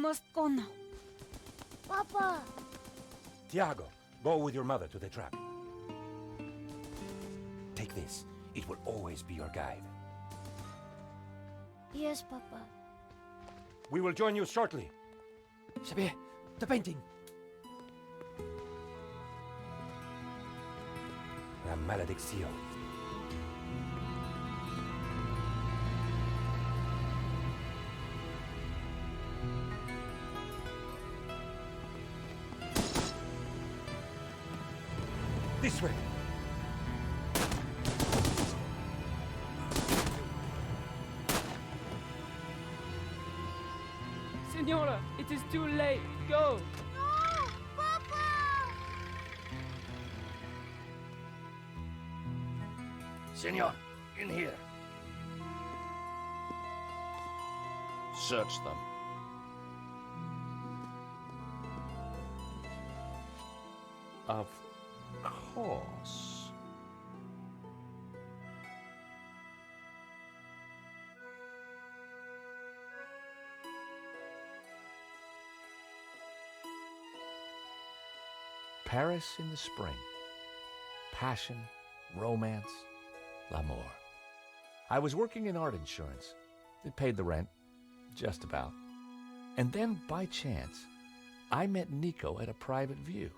must go now. Papa! Tiago, go with your mother to the trap. Take this. It will always be your guide. Yes, Papa. We will join you shortly. Xavier, the painting. La malédiction. This way. Signora, it is too late. Go. No! Papa! Senor, in here. Search them. Of course. Paris in the spring. Passion, romance, l'amour. I was working in art insurance. It paid the rent, just about. And then, by chance, I met Nico at a private view.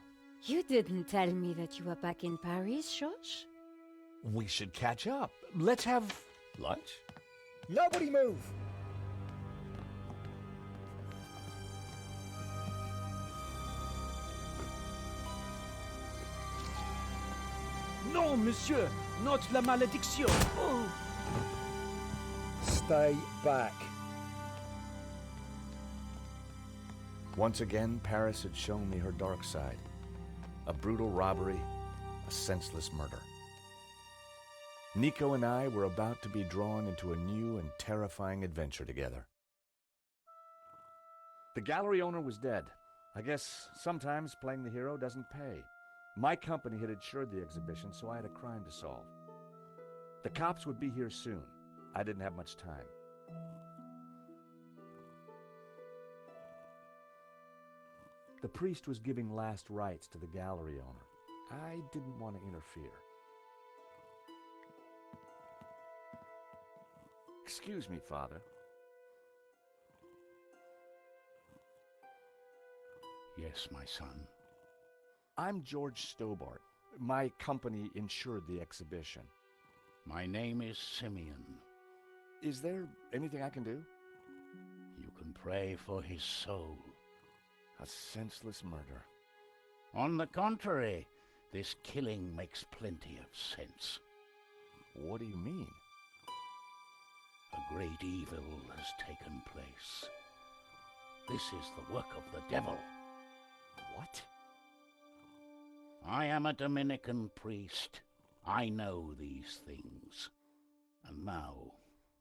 You didn't tell me that you were back in Paris, George? We should catch up. Let's have lunch. Nobody move! Non, monsieur, not la malédiction. Oh. Stay back. Once again, Paris had shown me her dark side. A brutal robbery, a senseless murder. Nico and I were about to be drawn into a new and terrifying adventure together. The gallery owner was dead. I guess sometimes playing the hero doesn't pay. My company had insured the exhibition, so I had a crime to solve. The cops would be here soon. I didn't have much time. The priest was giving last rites to the gallery owner. I didn't want to interfere. Excuse me, Father. Yes, my son. I'm George Sтоббарту. My company insured the exhibition. My name is Simeon. Is there anything I can do? You can pray for his soul. A senseless murder. On the contrary, this killing makes plenty of sense. What do you mean? A great evil has taken place. This is the work of the devil. What? I am a Dominican priest. I know these things. And now,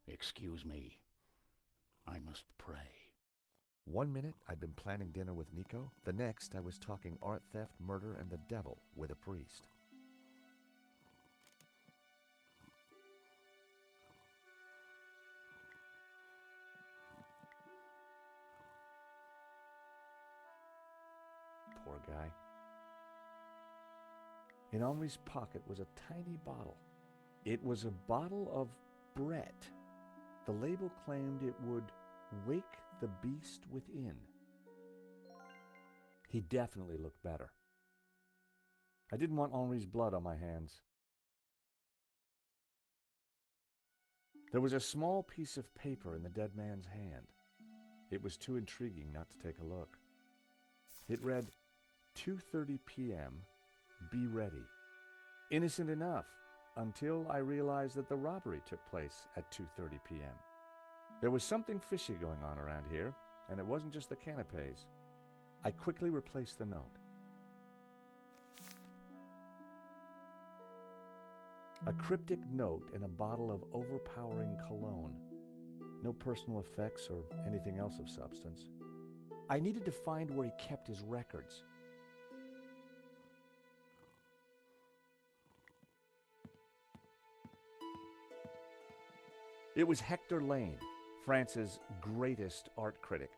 excuse me, I must pray. 1 minute, I'd been planning dinner with Nico. The next, I was talking art theft, murder, and the devil with a priest. Poor guy. In Henri's pocket was a tiny bottle. It was a bottle of Brett. The label claimed it would wake the beast within. He definitely looked better. I didn't want Henri's blood on my hands. There was a small piece of paper in the dead man's hand. It was too intriguing not to take a look. It read, 2:30 p.m., be ready. Innocent enough, until I realized that the robbery took place at 2:30 p.m. There was something fishy going on around here, and it wasn't just the canapes. I quickly replaced the note. A cryptic note in a bottle of overpowering cologne. No personal effects or anything else of substance. I needed to find where he kept his records. It was Hector Lane, France's greatest art critic.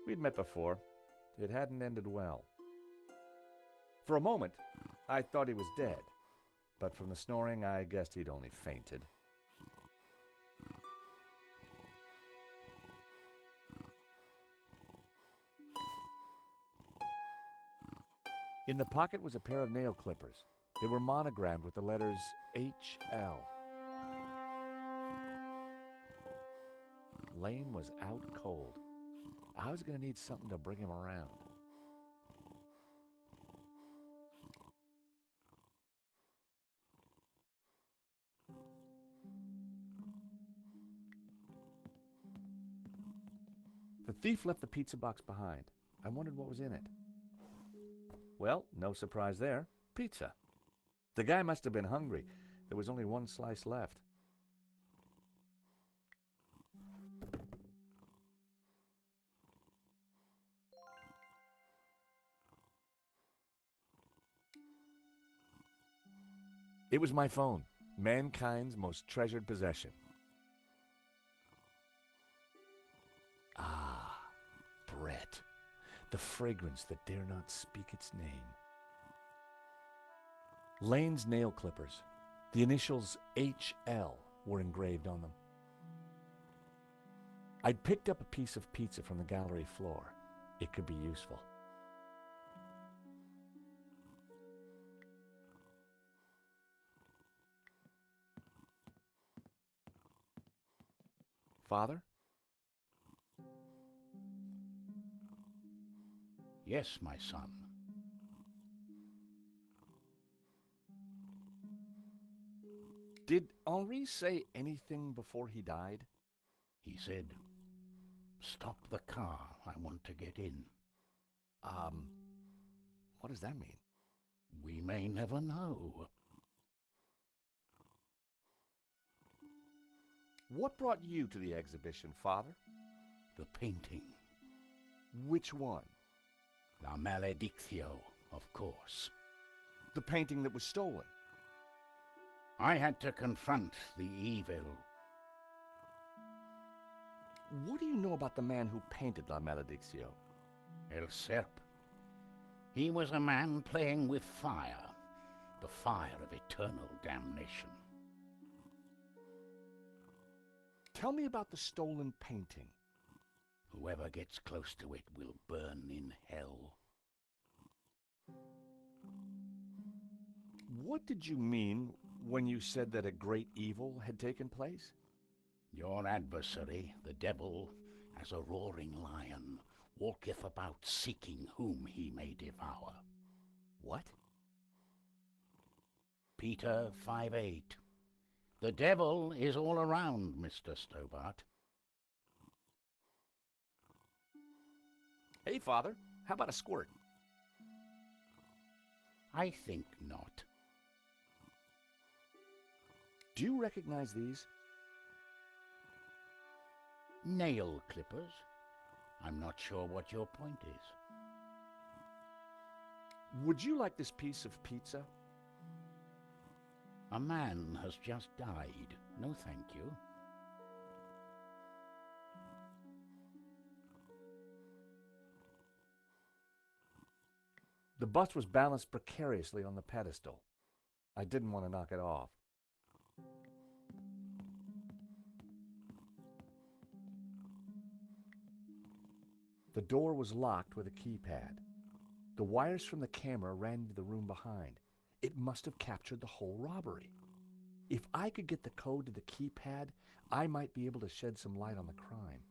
We'd met before. It hadn't ended well. For a moment, I thought he was dead, but from the snoring, I guessed he'd only fainted. In the pocket was a pair of nail clippers. They were monogrammed with the letters HL. Lane was out cold. I was going to need something to bring him around. The thief left the pizza box behind. I wondered what was in it. Well, no surprise there. Pizza. The guy must have been hungry. There was only one slice left. It was my phone, mankind's most treasured possession. Ah, Brett, the fragrance that dare not speak its name. Lane's nail clippers, the initials HL, were engraved on them. I'd picked up a piece of pizza from the gallery floor. It could be useful. Father? Yes, my son. Did Henri say anything before he died? He said, "Stop the car, I want to get in." What does that mean? We may never know. What brought you to the exhibition, Father? The painting. Which one? La Maledictio, of course. The painting that was stolen. I had to confront the evil. What do you know about the man who painted La Maledictio? El Serp. He was a man playing with fire, the fire of eternal damnation. Tell me about the stolen painting. Whoever gets close to it will burn in hell. What did you mean when you said that a great evil had taken place? Your adversary, the devil, as a roaring lion, walketh about seeking whom he may devour. What? Peter 5:8. The devil is all around, Mr. Stobbart. Hey, Father, how about a squirt? I think not. Do you recognize these? Nail clippers? I'm not sure what your point is. Would you like this piece of pizza? A man has just died. No, thank you. The bust was balanced precariously on the pedestal. I didn't want to knock it off. The door was locked with a keypad. The wires from the camera ran into the room behind. It must have captured the whole robbery. If I could get the code to the keypad, I might be able to shed some light on the crime.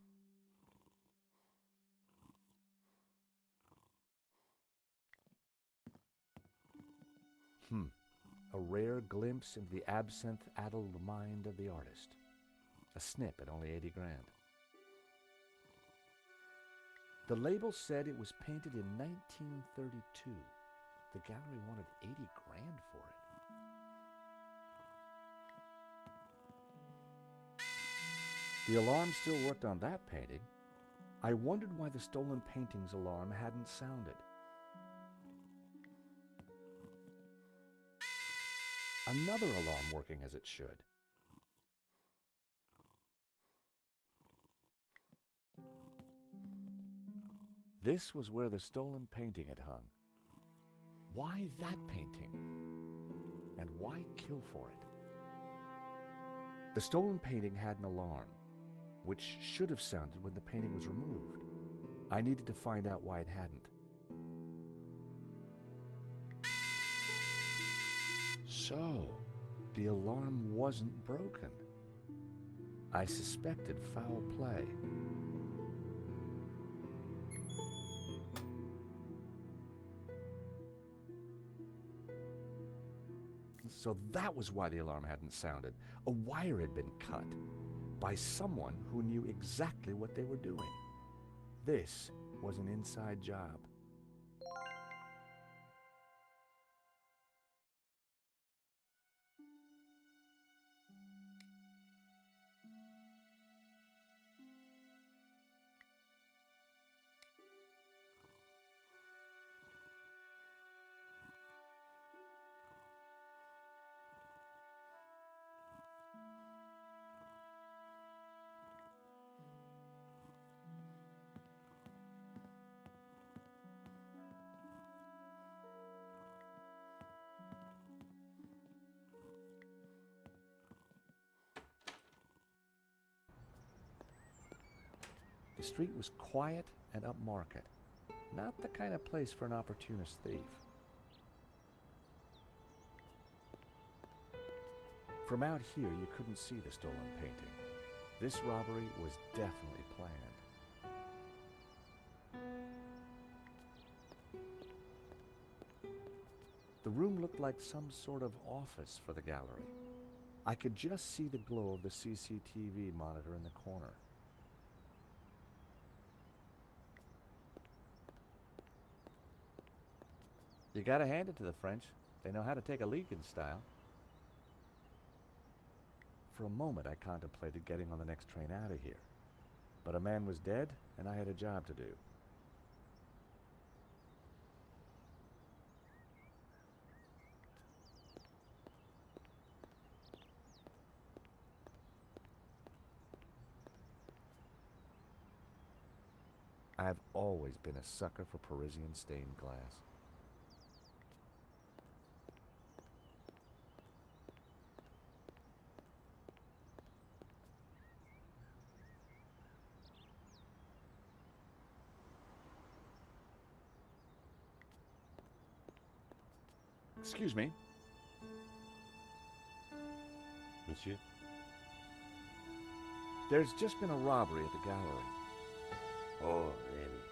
A rare glimpse into the absinthe-addled mind of the artist. A snip at only 80 grand. The label said it was painted in 1932. The gallery wanted 80 grand for it. The alarm still worked on that painting. I wondered why the stolen painting's alarm hadn't sounded. Another alarm working as it should. This was where the stolen painting had hung. Why that painting? And why kill for it? The stolen painting had an alarm, which should have sounded when the painting was removed. I needed to find out why it hadn't. So, the alarm wasn't broken. I suspected foul play. So that was why the alarm hadn't sounded. A wire had been cut by someone who knew exactly what they were doing. This was an inside job. The street was quiet and upmarket, not the kind of place for an opportunist thief. From out here, you couldn't see the stolen painting. This robbery was definitely planned. The room looked like some sort of office for the gallery. I could just see the glow of the CCTV monitor in the corner. You gotta hand it to the French. They know how to take a leak in style. For a moment, I contemplated getting on the next train out of here. But a man was dead, and I had a job to do. I've always been a sucker for Parisian stained glass. Excuse me. Monsieur? There's just been a robbery at the gallery. Oh, really?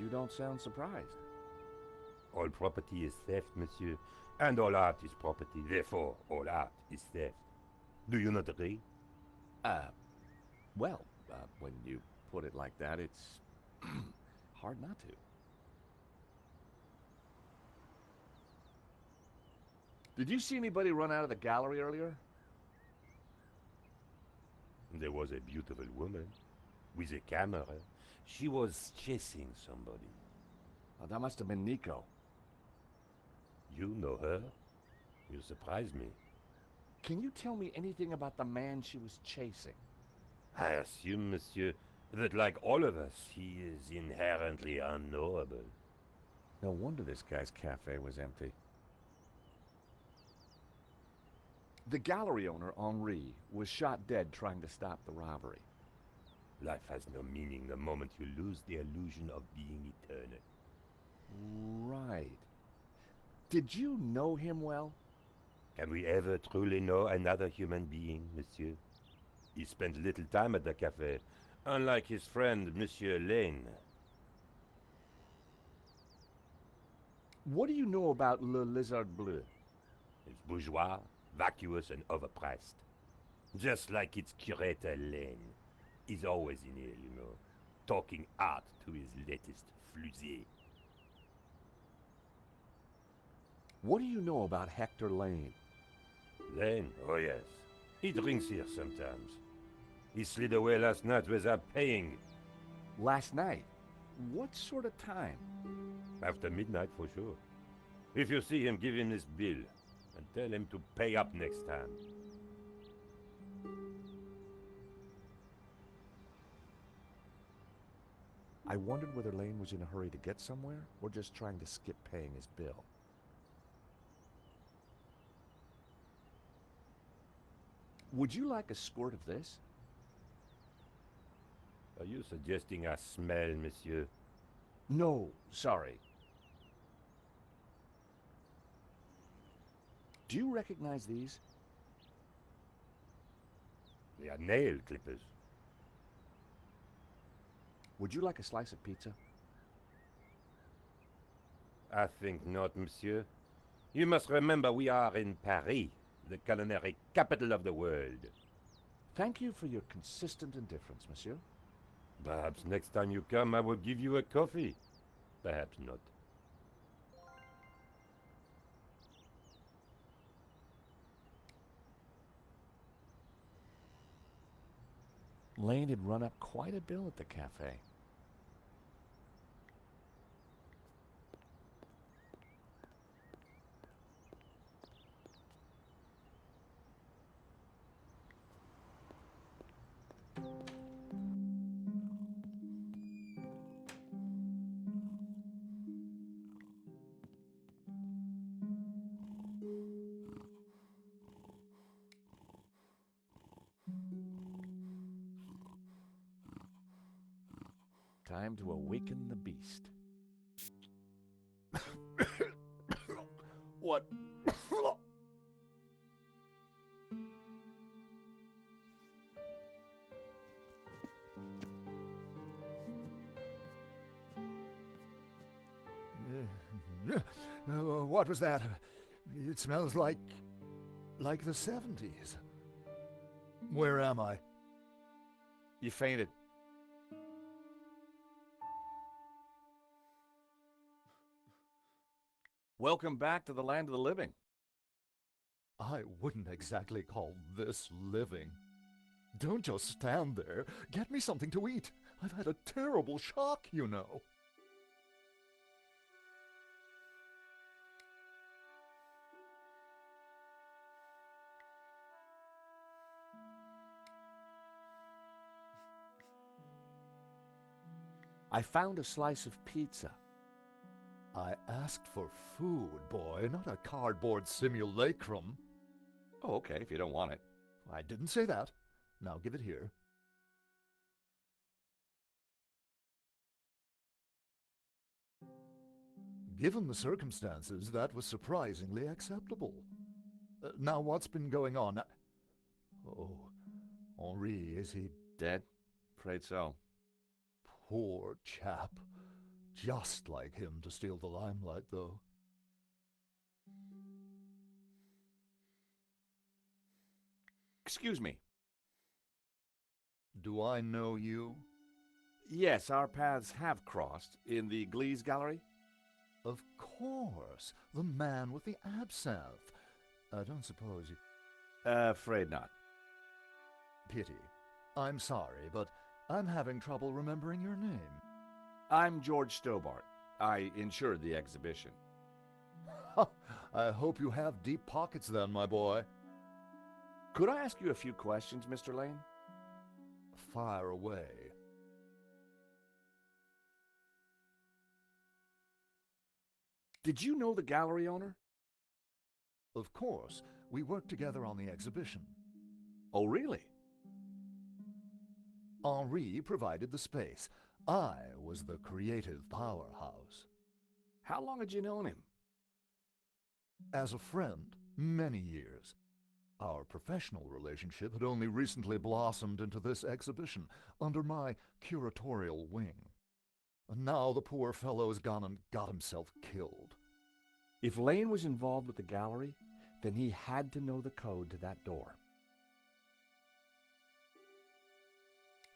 You don't sound surprised. All property is theft, monsieur. And all art is property. Therefore, all art is theft. Do you not agree? When you put it like that, it's hard not to. Did you see anybody run out of the gallery earlier? There was a beautiful woman with a camera. She was chasing somebody. Oh, that must have been Nico. You know her? You surprise me. Can you tell me anything about the man she was chasing? I assume, monsieur, that like all of us, he is inherently unknowable. No wonder this guy's cafe was empty. The gallery owner, Henri, was shot dead trying to stop the robbery. Life has no meaning the moment you lose the illusion of being eternal. Right. Did you know him well? Can we ever truly know another human being, monsieur? He spent little time at the cafe, unlike his friend, Monsieur Lane. What do you know about Le Lizard Bleu? It's bourgeois, vacuous, and overpriced. Just like its curator Lane. He's always in here, you know, talking art to his latest flusée. What do you know about Hector Lane? Lane? Oh yes. He drinks here sometimes. He slid away last night without paying. Last night? What sort of time? After midnight for sure. If you see him, give him this bill and tell him to pay up next time. I wondered whether Lane was in a hurry to get somewhere or just trying to skip paying his bill. Would you like a squirt of this? Are you suggesting I smell, monsieur? No, sorry. Do you recognize these? They are nail clippers. Would you like a slice of pizza? I think not, monsieur. You must remember we are in Paris, the culinary capital of the world. Thank you for your consistent indifference, monsieur. Perhaps next time you come, I will give you a coffee. Perhaps not. Lane had run up quite a bill at the cafe. Time to awaken the beast. What? What was that? It smells like the 70s. Where am I? You fainted. Welcome back to the land of the living. I wouldn't exactly call this living. Don't just stand there. Get me something to eat. I've had a terrible shock, you know. I found a slice of pizza. I asked for food, boy, not a cardboard simulacrum. Oh, okay, if you don't want it. I didn't say that. Now give it here. Given the circumstances, that was surprisingly acceptable. Now what's been going on? Oh, Henri, is he Dead? Afraid so. poor chap? Just like him to steal the limelight, though. Excuse me. Do I know you? Yes, our paths have crossed in the Glees Gallery. Of course, the man with the absinthe. I don't suppose you... Afraid not. Pity. I'm sorry, but I'm having trouble remembering your name. I'm George Stobart. I insured the exhibition. I hope you have deep pockets then, my boy. Could I ask you a few questions, Mr. Lane? Fire away. Did you know the gallery owner? Of course, we worked together on the exhibition. Oh, really? Henri provided the space. I was the creative powerhouse. How long had you known him? As a friend, many years. Our professional relationship had only recently blossomed into this exhibition, under my curatorial wing. And now the poor fellow's gone and got himself killed. If Lane was involved with the gallery, then he had to know the code to that door.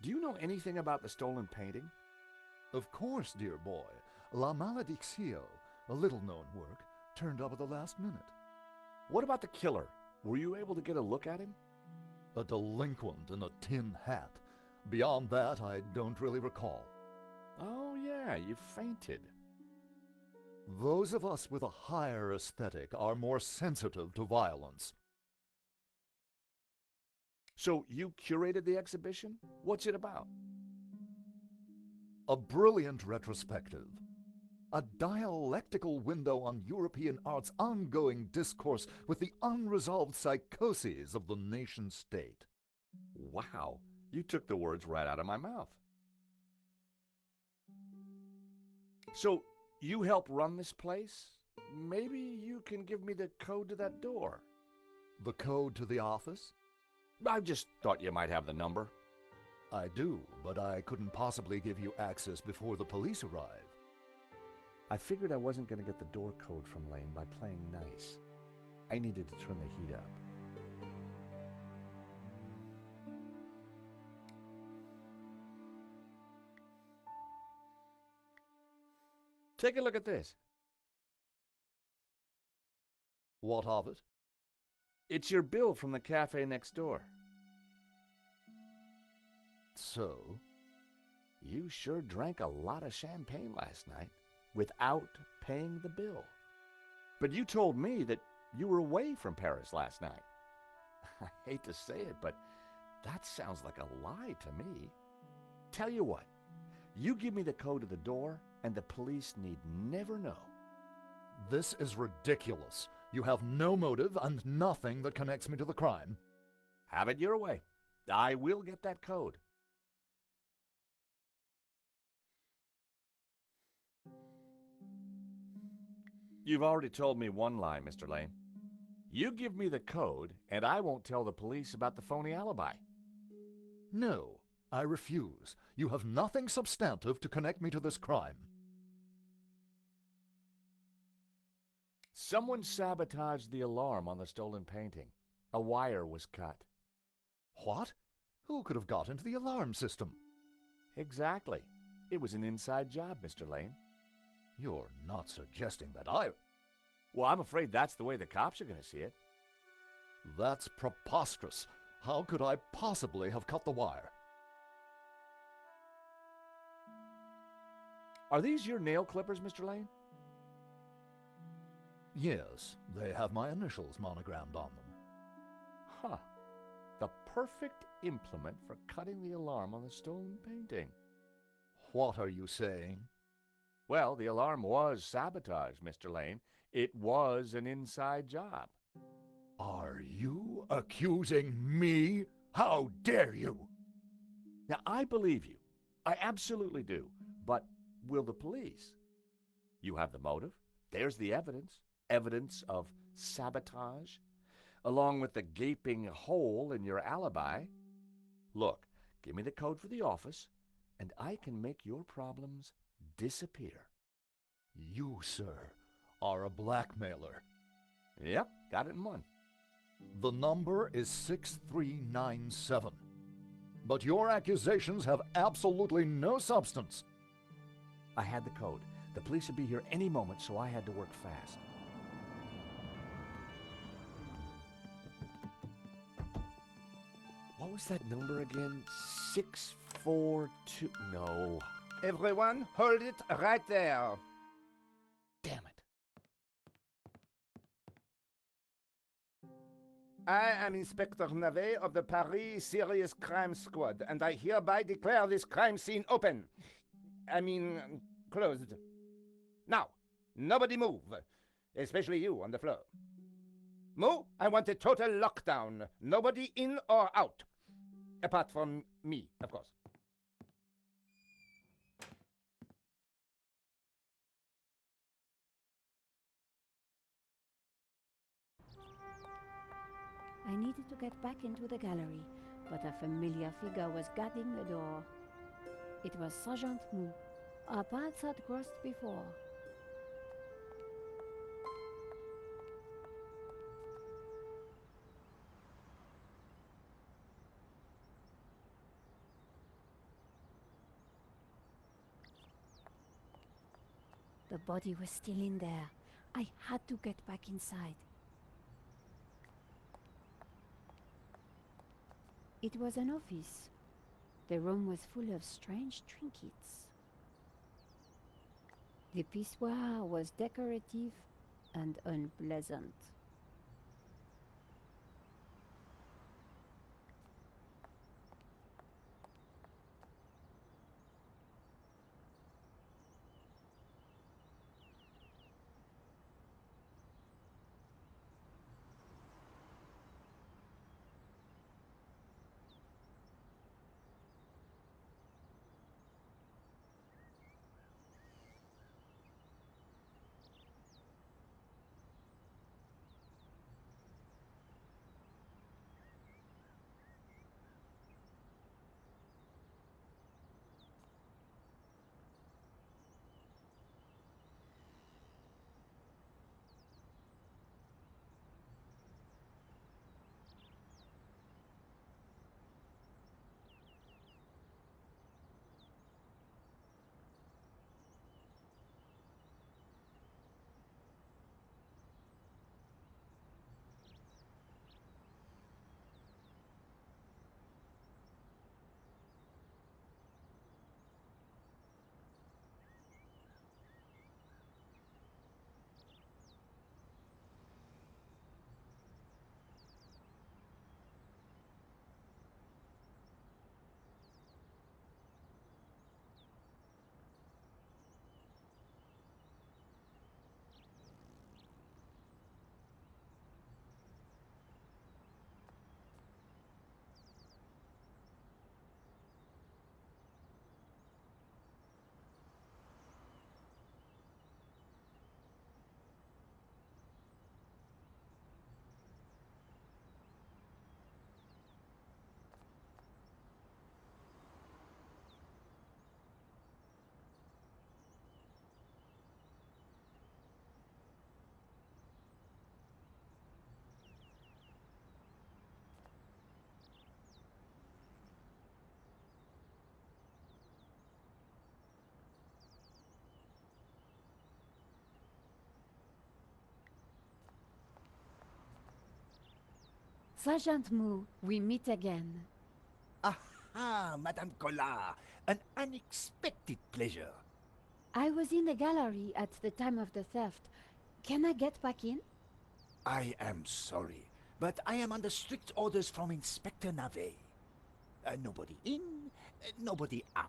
Do you know anything about the stolen painting? Of course, dear boy. La Malediccio, a little-known work, turned up at the last minute. What about the killer? Were you able to get a look at him? A delinquent in a tin hat. Beyond that, I don't really recall. Oh, yeah, you fainted. Those of us with a higher aesthetic are more sensitive to violence. So you curated the exhibition? What's it about? A brilliant retrospective. A dialectical window on European art's ongoing discourse with the unresolved psychoses of the nation-state. Wow, you took the words right out of my mouth. So, you help run this place? Maybe you can give me the code to that door. The code to the office? I just thought you might have the number. I do, but I couldn't possibly give you access before the police arrive. I figured I wasn't going to get the door code from Lane by playing nice. I needed to turn the heat up. Take a look at this. What of it? It's your bill from the cafe next door. So? You sure drank a lot of champagne last night without paying the bill. But you told me that you were away from Paris last night. I hate to say it, but that sounds like a lie to me. Tell you what, you give me the code to the door, and the police need never know. This is ridiculous. You have no motive and nothing that connects me to the crime. Have it your way. I will get that code. You've already told me one lie, Mr. Lane. You give me the code, and I won't tell the police about the phony alibi. No, I refuse. You have nothing substantive to connect me to this crime. Someone sabotaged the alarm on the stolen painting. A wire was cut. What? Who could have got into the alarm system? Exactly. It was an inside job, Mr. Lane. You're not suggesting that I... Well, I'm afraid that's the way the cops are going to see it. That's preposterous. How could I possibly have cut the wire? Are these your nail clippers, Mr. Lane? Yes, they have my initials monogrammed on them. Huh. The perfect implement for cutting the alarm on the stolen painting. What are you saying? Well, the alarm was sabotaged, Mr. Lane. It was an inside job. Are you accusing me? How dare you? Now, I believe you. I absolutely do. But will the police? You have the motive. There's the evidence. Evidence of sabotage, along with the gaping hole in your alibi. Look, give me the code for the office, and I can make your problems disappear. You, sir, are a blackmailer. Yep, got it in one. The number is 6397. But your accusations have absolutely no substance. I had the code. The police would be here any moment, so I had to work fast. What was that number again? 642... No. Everyone, hold it right there. Damn it. I am Inspector Navet of the Paris Serious Crime Squad, and I hereby declare this crime scene open. Closed. Now, nobody move, especially you on the floor. Mo, I want a total lockdown. Nobody in or out. Apart from me, of course. I needed to get back into the gallery, but a familiar figure was guarding the door. It was Sergeant Mou. Our paths had crossed before. The body was still in there. I had to get back inside. It was an office. The room was full of strange trinkets. The pissoir was decorative and unpleasant. Sergeant Mu, we meet again. Aha, Madame Collar, an unexpected pleasure. I was in the gallery at the time of the theft. Can I get back in? I am sorry, but I am under strict orders from Inspector Navet. Nobody in, nobody out.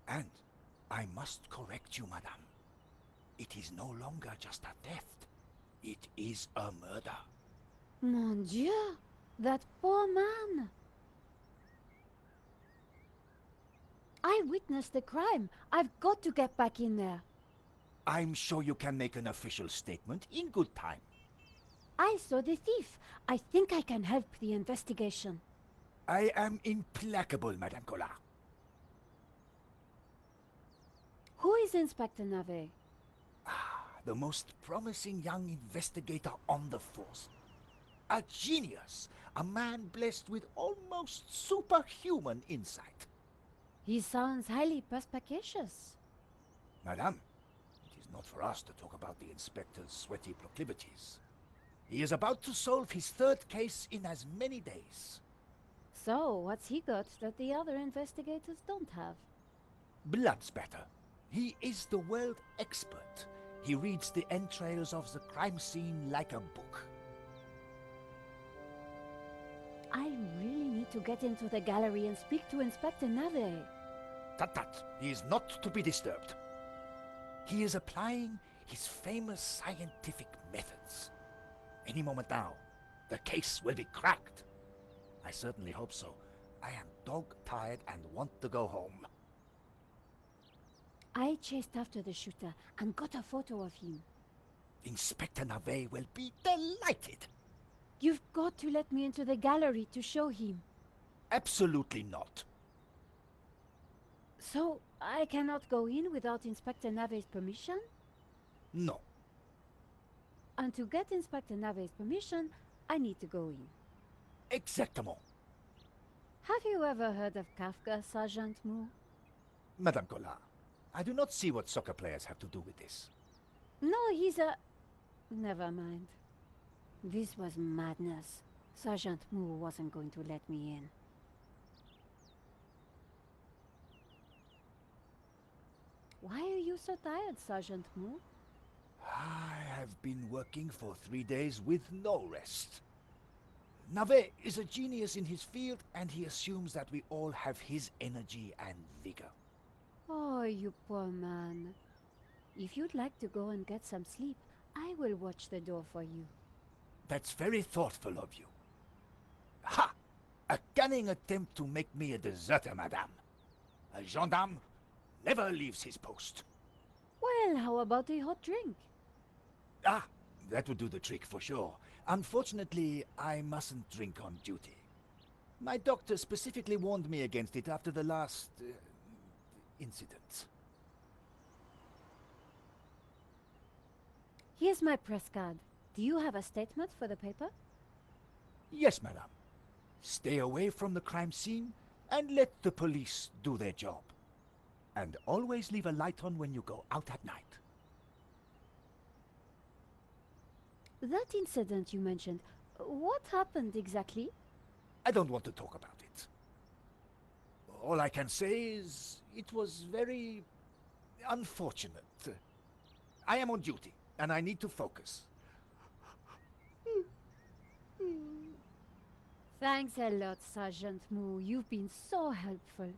And I must correct you, madame. It is no longer just a theft. It is a murder. Mon Dieu, that poor man. I witnessed the crime. I've got to get back in there. I'm sure you can make an official statement in good time. I saw the thief. I think I can help the investigation. I am implacable, Madame Collar. Who is Inspector Navet? The most promising young investigator on the force. A genius, a man blessed with almost superhuman insight. He sounds highly perspicacious. Madame, it is not for us to talk about the inspector's sweaty proclivities. He is about to solve his third case in as many days. So, what's he got that the other investigators don't have? Blood spatter. He is the world expert. He reads the entrails of the crime scene like a book. I really need to get into the gallery and speak to Inspector Navet. Tut tut, he is not to be disturbed. He is applying his famous scientific methods. Any moment now, the case will be cracked. I certainly hope so. I am dog-tired and want to go home. I chased after the shooter and got a photo of him. Inspector Navet will be delighted. You've got to let me into the gallery to show him. Absolutely not. So, I cannot go in without Inspector Navet's permission? No. And to get Inspector Navet's permission, I need to go in. Exactement. Have you ever heard of Kafka, Sergeant Mu? Madame Collar, I do not see what soccer players have to do with this. No, he's a... Never mind. This was madness. Sergeant Mu wasn't going to let me in. Why are you so tired, Sergeant Mu? I have been working for 3 days with no rest. Navet is a genius in his field, and he assumes that we all have his energy and vigor. Oh, you poor man. If you'd like to go and get some sleep, I will watch the door for you. That's very thoughtful of you. Ha! A cunning attempt to make me a deserter, madame. A gendarme never leaves his post. Well, how about a hot drink? Ah, that would do the trick for sure. Unfortunately, I mustn't drink on duty. My doctor specifically warned me against it after the last... incident. Here's my press card. Do you have a statement for the paper? Yes, madame. Stay away from the crime scene and let the police do their job. And always leave a light on when you go out at night. That incident you mentioned, what happened exactly? I don't want to talk about it. All I can say is it was very unfortunate. I am on duty, and I need to focus. Thanks a lot, Sergeant Mu. You've been so helpful.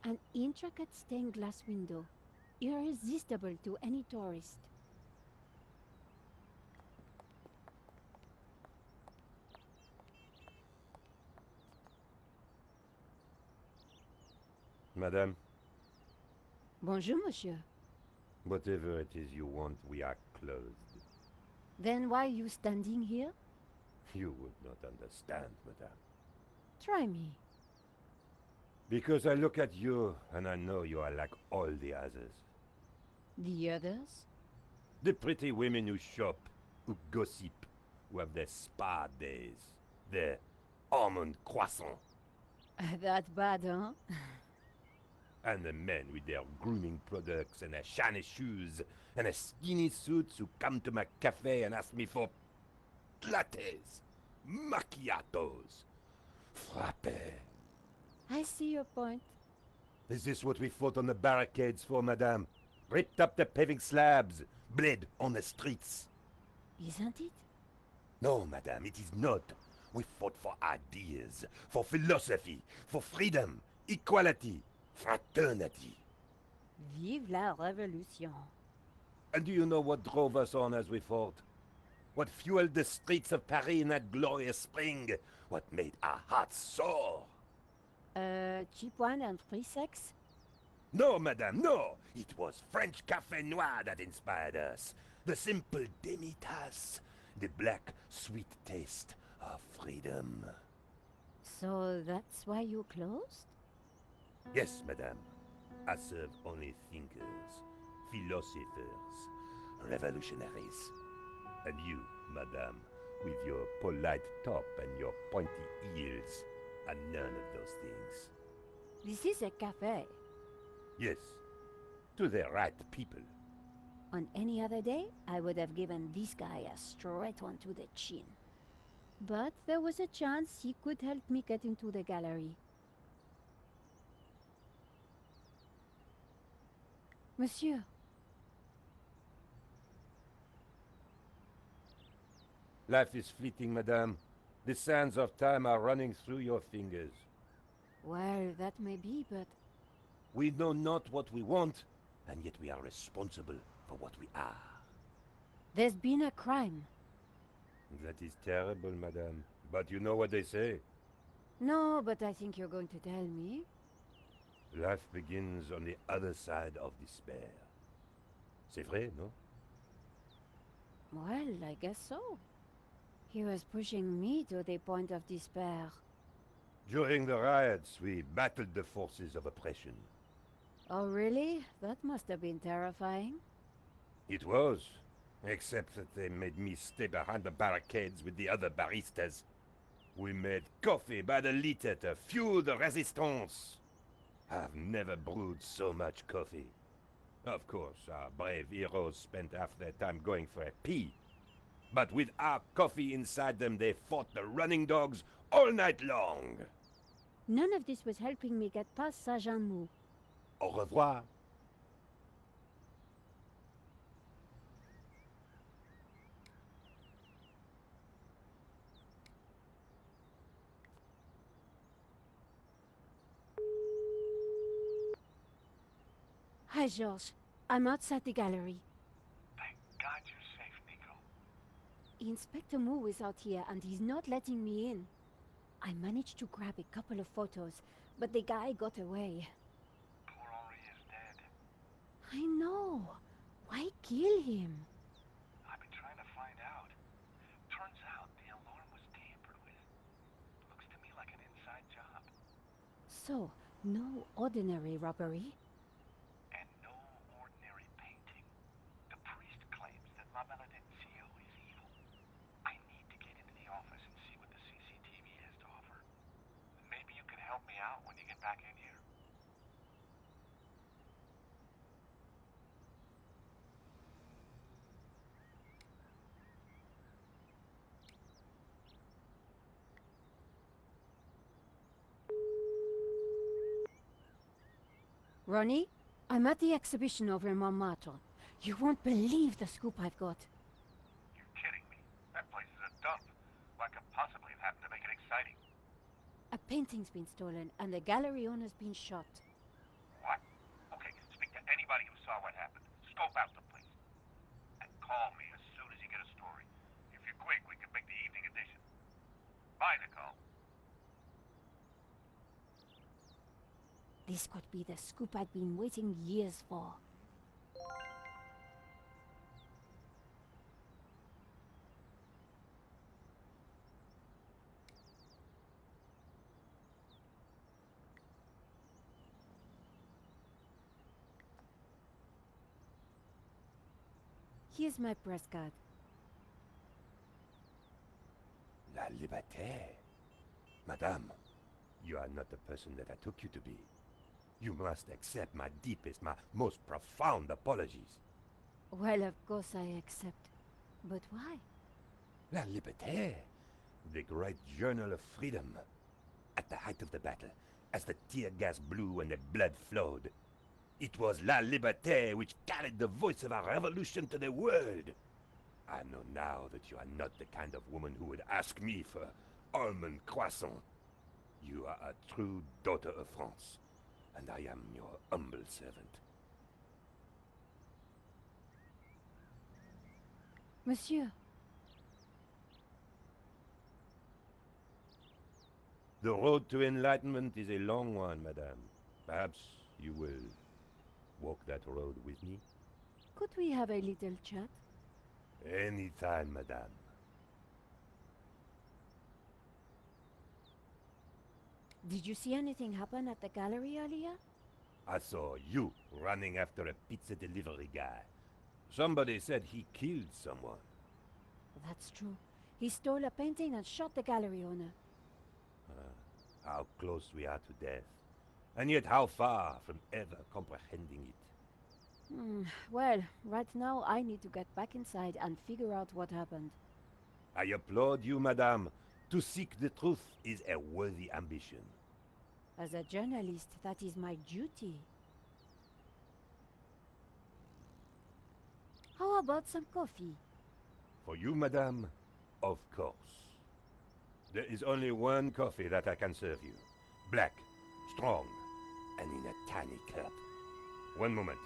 An intricate stained glass window, irresistible to any tourist. Madame, Bonjour, monsieur. whatever it is you want, we are closed. Then why are you standing here? You would not understand, madame. Try me. Because I look at you and I know you are like all the others. The others? The pretty women who shop, who gossip, who have their spa days, their almond croissant. That bad, huh? And the men with their grooming products and their shiny shoes and their skinny suits who come to my cafe and ask me for lattes, macchiatos, frappes. I see your point. Is this what we fought on the barricades for, madame? Ripped up the paving slabs, bled on the streets. Isn't it? No, madame, it is not. We fought for ideas, for philosophy, for freedom, equality, fraternity. Vive la révolution. And do you know what drove us on as we fought? What fueled the streets of Paris in that glorious spring? What made our hearts soar? Cheap wine and free sex? No, madame, no! It was French Café Noir that inspired us. The simple demi-tasse, the black, sweet taste of freedom. So that's why you closed? Yes, madame. I serve only thinkers, philosophers, revolutionaries. And you, madame, with your polite top and your pointy heels, are none of those things. This is a cafe. Yes, to the right people. On any other day, I would have given this guy a straight one to the chin. But there was a chance he could help me get into the gallery. Monsieur. Life is fleeting, madame. The sands of time are running through your fingers. Well, that may be, but... We know not what we want, and yet we are responsible for what we are. There's been a crime. That is terrible, madame. But you know what they say. No, but I think you're going to tell me. Life begins on the other side of despair. C'est vrai, no? Well, I guess so. He was pushing me to the point of despair. During the riots, we battled the forces of oppression. Oh, really? That must have been terrifying. It was, except that they made me stay behind the barricades with the other baristas. We made coffee by the liter to fuel the resistance. I've never brewed so much coffee. Of course, our brave heroes spent half their time going for a pee. But with our coffee inside them, they fought the running dogs all night long. None of this was helping me get past Saint-Jean-Mou. Au revoir. Hi, Georges. I'm outside the gallery. Thank God you're safe, Nico. Inspector Mou is out here and he's not letting me in. I managed to grab a couple of photos, but the guy got away. Poor Henri is dead. I know. Why kill him? I've been trying to find out. Turns out the alarm was tampered with. Looks to me like an inside job. So, no ordinary robbery? And no ordinary painting. The priest claims that La Malediction is evil. I need to get into the office and see what the CCTV has to offer. Maybe you can help me out when you get back in here. Ronnie, I'm at the exhibition over in Montmartre. You won't believe the scoop I've got. You're kidding me. That place is a dump. What could possibly have happened to make it exciting? A painting's been stolen and the gallery owner's been shot. What? Okay, speak to anybody who saw what happened. Scope out the place. And call me as soon as you get a story. If you're quick, we can make the evening edition. Bye, Nicole. This could be the scoop I'd been waiting years for. Here's my press card. La liberté. Madame, you are not the person that I took you to be. You must accept my deepest, my most profound apologies. Well, of course I accept. But why? La liberté, the great journal of freedom. At the height of the battle, as the tear gas blew and the blood flowed, it was La Liberté which carried the voice of our revolution to the world. I know now that you are not the kind of woman who would ask me for almond croissant. You are a true daughter of France, and I am your humble servant. Monsieur. The road to enlightenment is a long one, madame. Perhaps you will walk that road with me? Could we have a little chat? Any time, madame. Did you see anything happen at the gallery earlier? I saw you running after a pizza delivery guy. Somebody said he killed someone. That's true. He stole a painting and shot the gallery owner. How close we are to death, and yet how far from ever comprehending it. Well, right now I need to get back inside and figure out what happened. I applaud you, madame. To seek the truth is a worthy ambition. As a journalist, that is my duty. How about some coffee? For you, madame, of course. There is only one coffee that I can serve you. Black, strong, and in a tiny cup. One moment.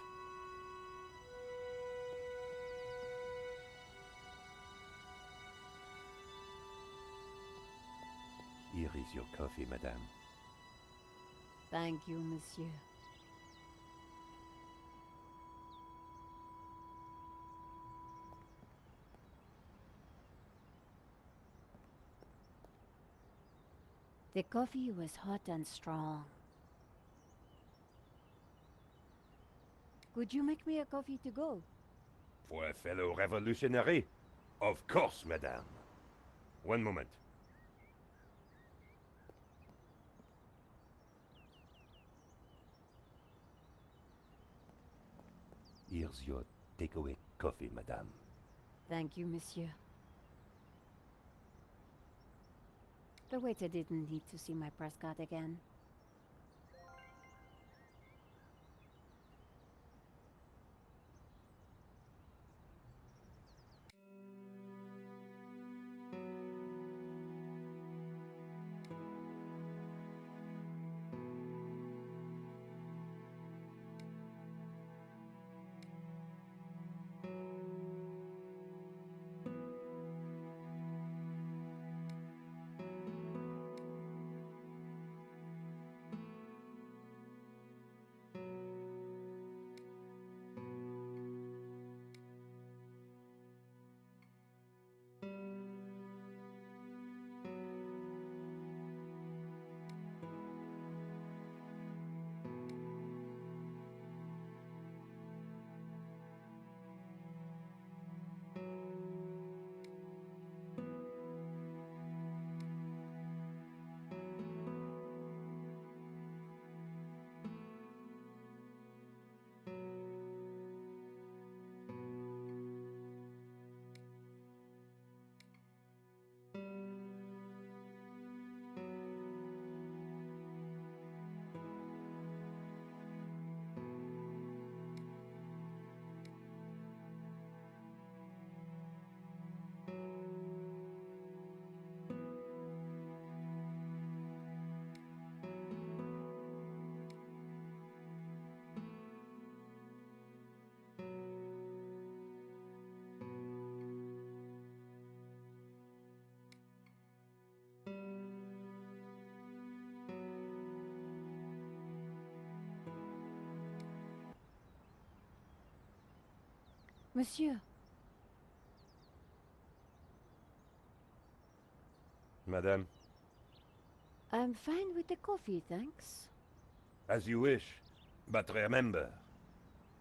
Here is your coffee, madame. Thank you, monsieur. The coffee was hot and strong. Could you make me a coffee to go? For a fellow revolutionary? Of course, madame. One moment. Here's your takeaway coffee, madame. Thank you, monsieur. The waiter didn't need to see my press card again. Monsieur. Madame, I'm fine with the coffee, thanks. as you wish. But remember,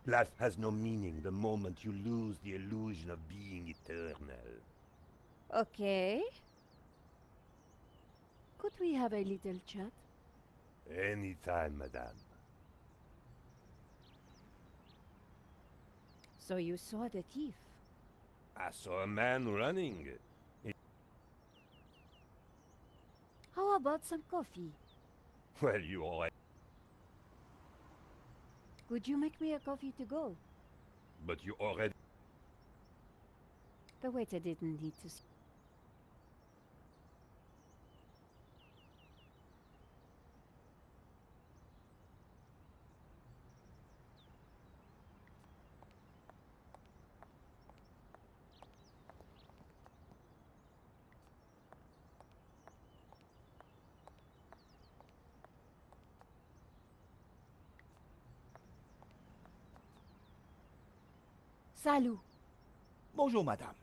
Life has no meaning the moment you lose the illusion of being eternal. Okay. Could we have a little chat? Anytime, madame. So you saw the thief? I saw a man running. How about some coffee? Well, you already... Could you make me a coffee to go? But you already... The waiter didn't need to... Salut. Bonjour, madame.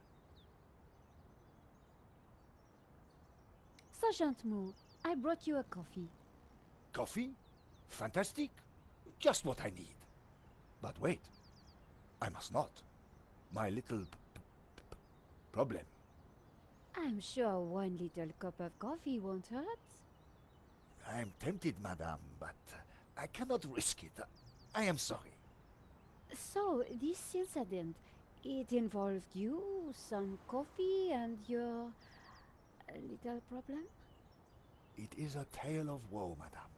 Sergeant Moo, I brought you a coffee. Coffee? Fantastic. Just what I need. But wait. I must not. My little problem. I'm sure one little cup of coffee won't hurt. I'm tempted, madame, but I cannot risk it. I am sorry. So, this incident, it involved you, some coffee, and your... little problem? It is a tale of woe, madame.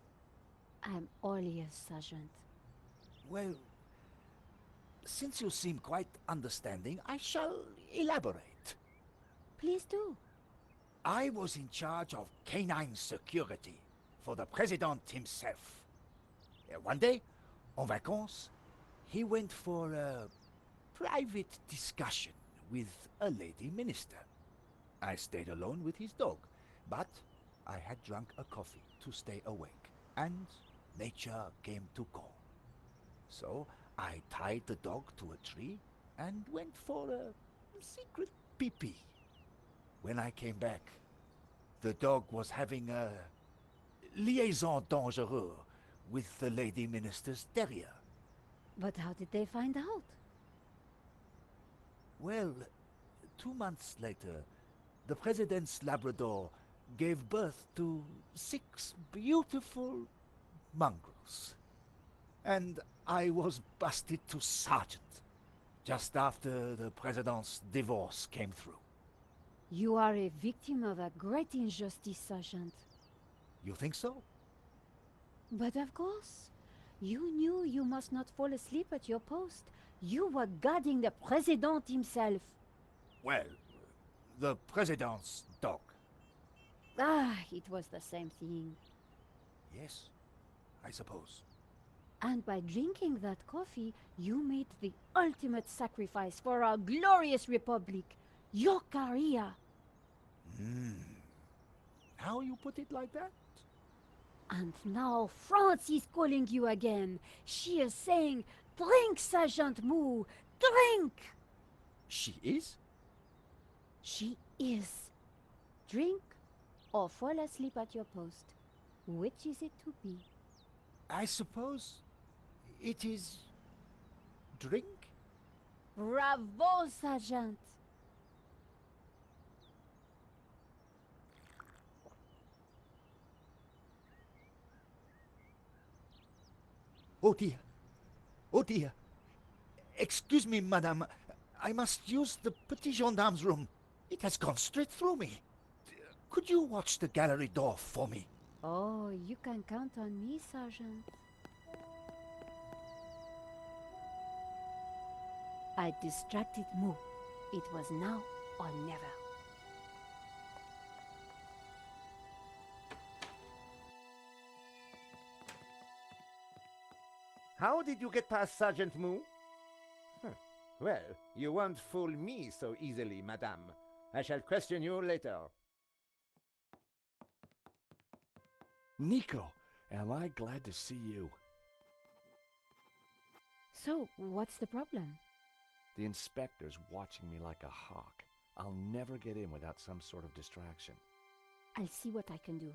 I'm all ears, Sergeant. Well, since you seem quite understanding, I shall elaborate. Please do. I was in charge of canine security for the president himself. One day, en vacances, he went for a private discussion with a lady minister. I stayed alone with his dog, but I had drunk a coffee to stay awake, and nature came to call. So I tied the dog to a tree and went for a secret pee-pee. When I came back, the dog was having a liaison dangereuse with the lady minister's terrier. But how did they find out? Well, 2 months later, the president's Labrador gave birth to 6 beautiful mongrels. And I was busted to sergeant just after the president's divorce came through. You are a victim of a great injustice, Sergeant. You think so? But of course. You knew you must not fall asleep at your post. You were guarding the president himself. Well, the president's dog. Ah, it was the same thing. Yes, I suppose. And by drinking that coffee, you made the ultimate sacrifice for our glorious republic, your career. Now you put it like that? And now France is calling you again. She is saying, drink, Sergeant Moo, drink! She is? She is. Drink or fall asleep at your post. Which is it to be? I suppose it is drink? Bravo, Sergeant! Oh dear. Oh dear. Excuse me, madame. I must use the petit gendarme's room. It has gone straight through me. Could you watch the gallery door for me? Oh, you can count on me, Sergeant. I distracted Moo. It was now or never. How did you get past Sergeant Moo? Well, you won't fool me so easily, madame. I shall question you later. Nico, am I glad to see you. So, what's the problem? The inspector's watching me like a hawk. I'll never get in without some sort of distraction. I'll see what I can do.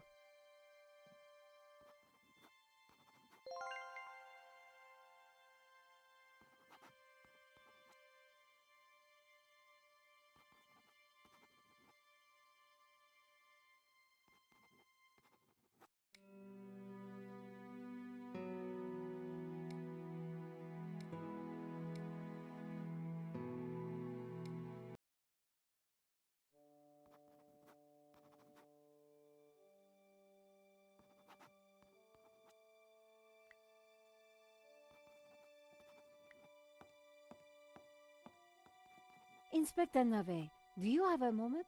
Inspector Navet, do you have a moment?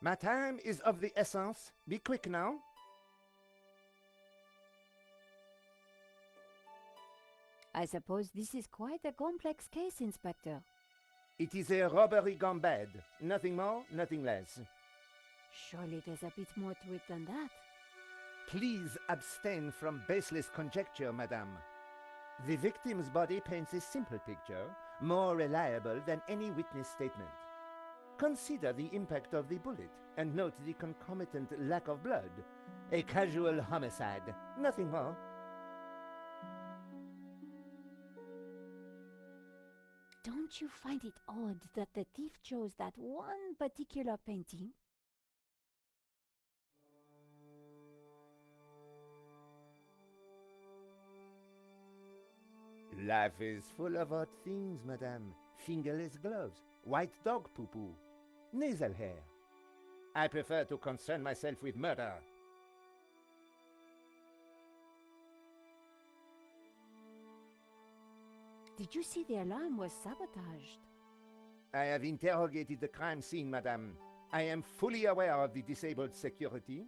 My time is of the essence. Be quick now. I suppose this is quite a complex case, Inspector. It is a robbery gone bad. Nothing more, nothing less. Surely there's a bit more to it than that. Please abstain from baseless conjecture, madame. The victim's body paints a simple picture, more reliable than any witness statement. Consider the impact of the bullet and note the concomitant lack of blood. A casual homicide, nothing more. Don't you find it odd that the thief chose that one particular painting? Life is full of odd things, madame. Fingerless gloves, white dog poo-poo, nasal hair. I prefer to concern myself with murder. Did you see the alarm was sabotaged? I have interrogated the crime scene, madame. I am fully aware of the disabled security.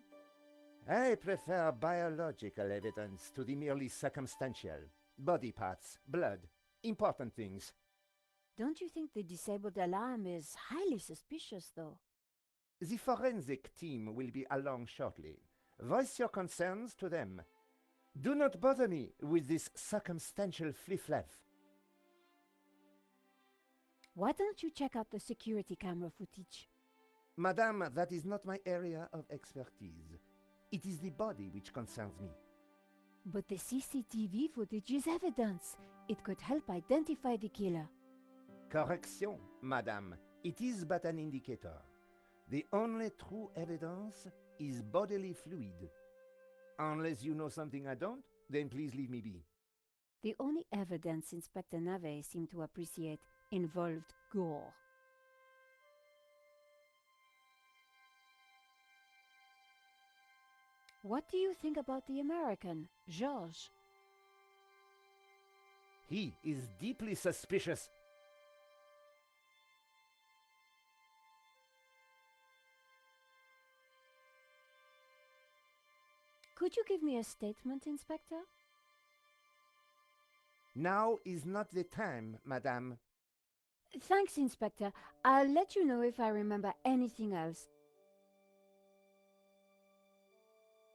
I prefer biological evidence to the merely circumstantial. Body parts, blood, important things. Don't you think the disabled alarm is highly suspicious, though? The forensic team will be along shortly. Voice your concerns to them. Do not bother me with this circumstantial fliff-laff. Why don't you check out the security camera footage? Madame, that is not my area of expertise. It is the body which concerns me. But the CCTV footage is evidence. It could help identify the killer. Correction, madame. It is but an indicator. The only true evidence is bodily fluid. Unless you know something I don't, then please leave me be. The only evidence Inspector Navet seemed to appreciate involved gore. What do you think about the American, Georges? He is deeply suspicious. Could you give me a statement, Inspector? Now is not the time, madame. Thanks, Inspector. I'll let you know if I remember anything else.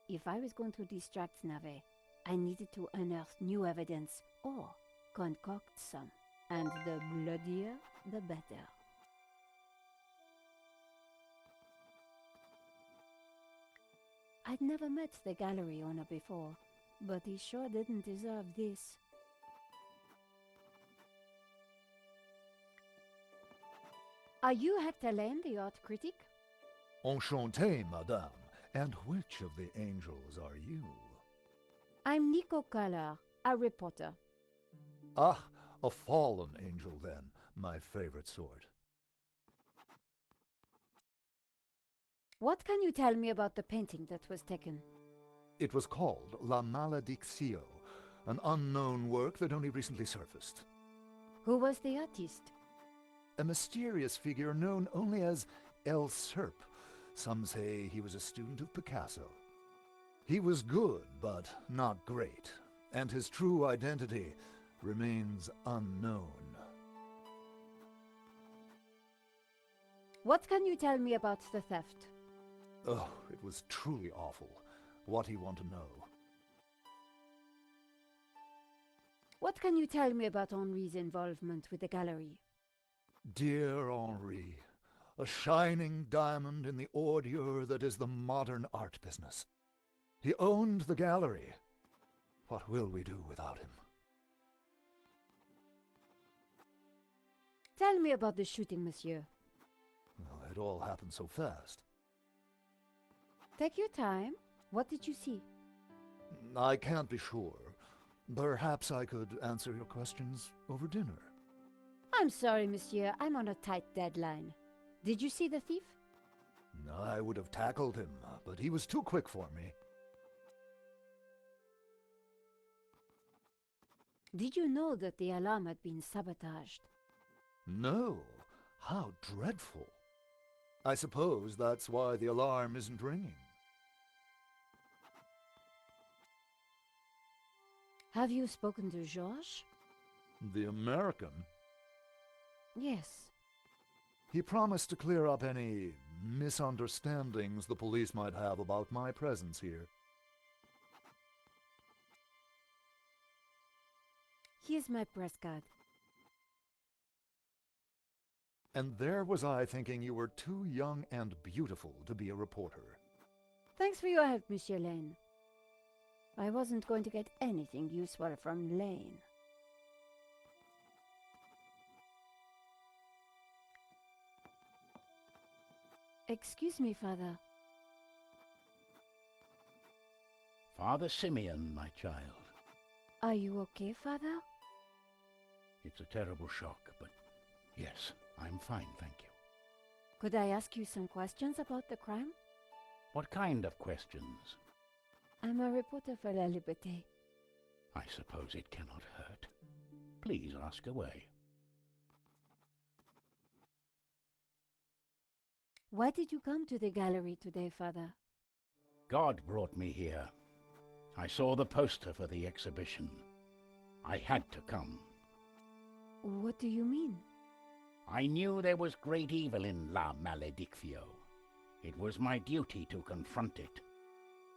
If I was going to distract Navet, I needed to unearth new evidence or concoct some. And the bloodier, the better. I'd never met the gallery owner before, but he sure didn't deserve this. Are you Hector Lane, the art critic? Enchanté, madame. And which of the angels are you? I'mNicole Collar, a reporter. Ah, a fallen angel then, my favorite sort. What can you tell me about the painting that was taken? It was called La Malediccio, an unknown work that only recently surfaced. Who was the artist? A mysterious figure known only as El Serp. Some say he was a student of Picasso. He was good, but not great, and his true identity remains unknown. What can you tell me about the theft? Oh, it was truly awful. What do you want to know? What can you tell me about Henri's involvement with the gallery? Dear Henri, a shining diamond in the ordure that is the modern art business. He owned the gallery. What will we do without him? Tell me about the shooting, monsieur. Well, it all happened so fast. Take your time. What did you see? I can't be sure. Perhaps I could answer your questions over dinner. I'm sorry, monsieur. I'm on a tight deadline. Did you see the thief? I would have tackled him, but he was too quick for me. Did you know that the alarm had been sabotaged? No. How dreadful. I suppose that's why the alarm isn't ringing. Have you spoken to Georges? The American? Yes. He promised to clear up any misunderstandings the police might have about my presence here. Here's my press card. And there was I thinking you were too young and beautiful to be a reporter. Thanks for your help, Monsieur Lane. I wasn't going to get anything useful from Lane. Excuse me, Father. Father Simeon, my child. Are you okay, Father? It's a terrible shock, but yes, I'm fine, thank you. Could I ask you some questions about the crime? What kind of questions? I'm a reporter for La Liberté. I suppose it cannot hurt. Please ask away. Why did you come to the gallery today, Father? God brought me here. I saw the poster for the exhibition. I had to come. What do you mean? I knew there was great evil in La Maledictio. It was my duty to confront it.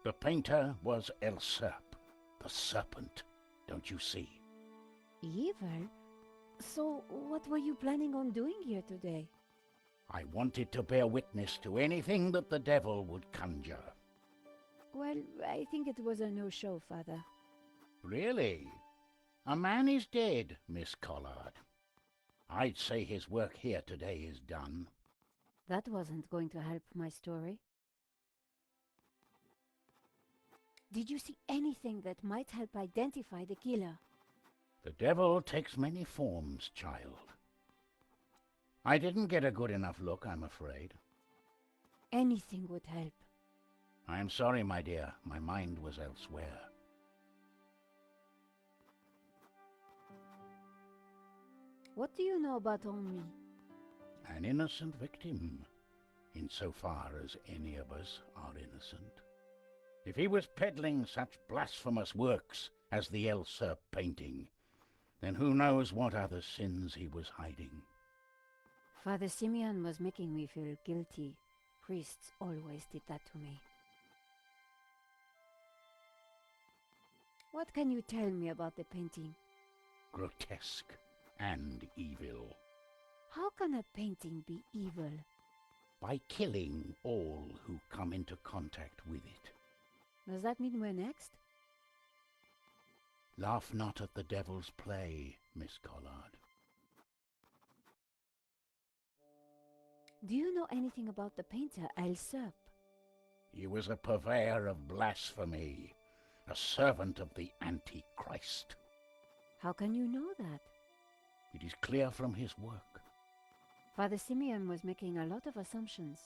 The painter was El Serp, the serpent, don't you see? Evil? So what were you planning on doing here today? I wanted to bear witness to anything that the devil would conjure. Well, I think it was a no-show, Father. Really? A man is dead, Miss Collard. I'd say his work here today is done. That wasn't going to help my story. Did you see anything that might help identify the killer? The devil takes many forms, child. I didn't get a good enough look, I'm afraid. Anything would help. I'm sorry, my dear. My mind was elsewhere. What do you know about Henri? An innocent victim, insofar as any of us are innocent. If he was peddling such blasphemous works as the El Serp painting, then who knows what other sins he was hiding. Father Simeon was making me feel guilty. Priests always did that to me. What can you tell me about the painting? Grotesque and evil. How can a painting be evil? By killing all who come into contact with it. Does that mean we're next? Laugh not at the devil's play, Miss Collard. Do you know anything about the painter El Serp? He was a purveyor of blasphemy, a servant of the Antichrist. How can you know that? It is clear from his work. Father Simeon was making a lot of assumptions.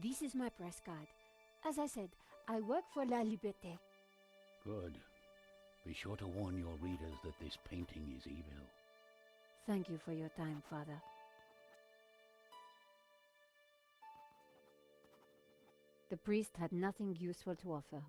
This is my press card. As I said, I work for La Liberté. Good. Be sure to warn your readers that this painting is evil. Thank you for your time, Father. The priest had nothing useful to offer.